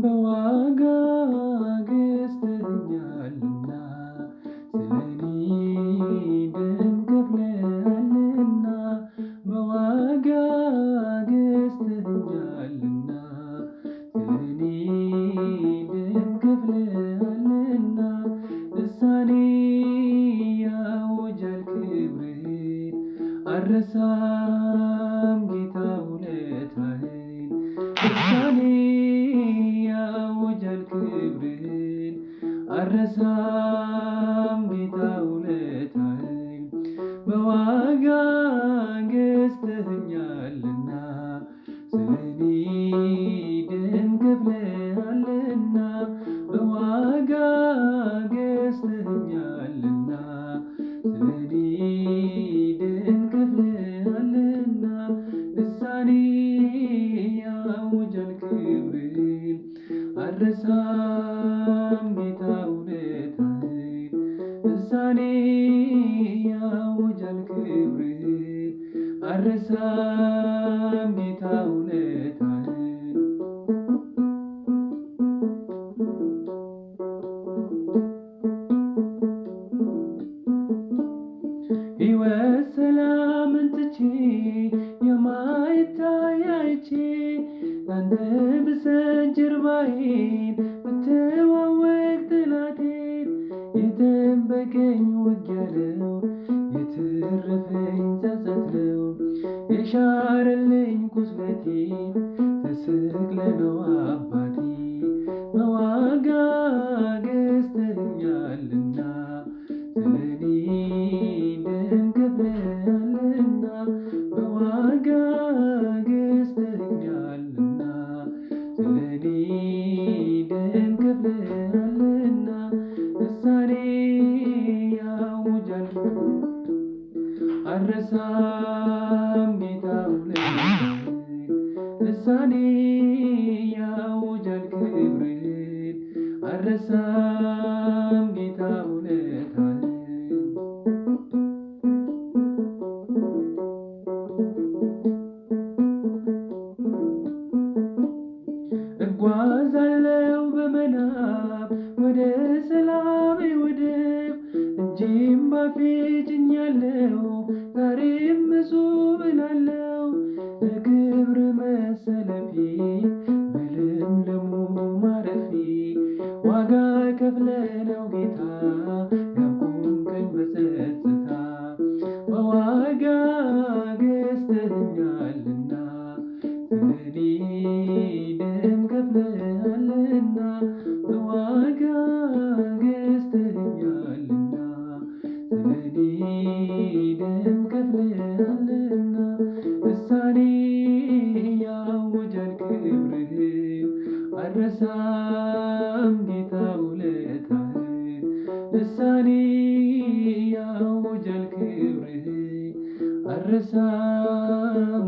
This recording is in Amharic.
በዋጋ ገዝተኸኛልና ስለኔ ደም ከፍለሃልና በዋጋ ገዝተኸኛልና ስለኔ ደም ከፍለሃልና ልሳኔ ያውጃል ክብርህን አልረሳም ጌታ ውለታህን ልሳኔ ያውጃል ክብርህን አልረሳም ጌታ ውለታህን በዋጋ ገዝተኸኛልና ስለኔ ደም ከፍለሃልና በዋጋ ገዝተኸኛልና ስለኔ ደም ከፍለሃልና ልሳኔ ያውጃል ክብርህን አልረሳም ጌታ ውለታህን ልሳኔ ያውጃል ክብርህን አልረሳም ጌታ ውለታህን ሕይወት ሰላምን ትቼ የማይታይ አይቼ ላንተ ብሰጥ ጀርባዬን ብተዋወቅ ጠላቴን የጠበቀኝ ውጊያ ነው የተረፈኝ ጸጸት ነው የሻረልኝ ቁስለቴን ተሰቅለህ ነው አባቴ በዋጋ ገዝተኸኛልና ስለኔ ደም ከፍለሃልና በዋጋ ገዝተኸኛልና ስለኔ ደም ከፍለሃልና ልሳኔ ያውጃል አልረሳም ጌታ ውለታህን ልሳኔ ያውጃል ክብርህን አልረሳም ጌታ ውለታህን እጓዛለሁ በመናፍ ወደ ሰላሜ ወደብ እጄም ባፌ ጭኛለሁ ዛሬም እጹብ እላለሁ ለክብር መሰለፌ በለምለሙ ማረፌ ዋጋ ከፍለህ ነው ጌታ ያቆምከኝ በጸጥታ በዋጋ ገዝተኸኛልና ስለኔ ደም ከፍለሃልና በዋጋ ገዝተኸኛልና ስለኔ ደም ከፍለሃልና ልሳኔ ያውጃል ክብርህን አልረሳም ጌታ ውለታህን ልሳኔ ያውጃል ክብርህን አልረሳም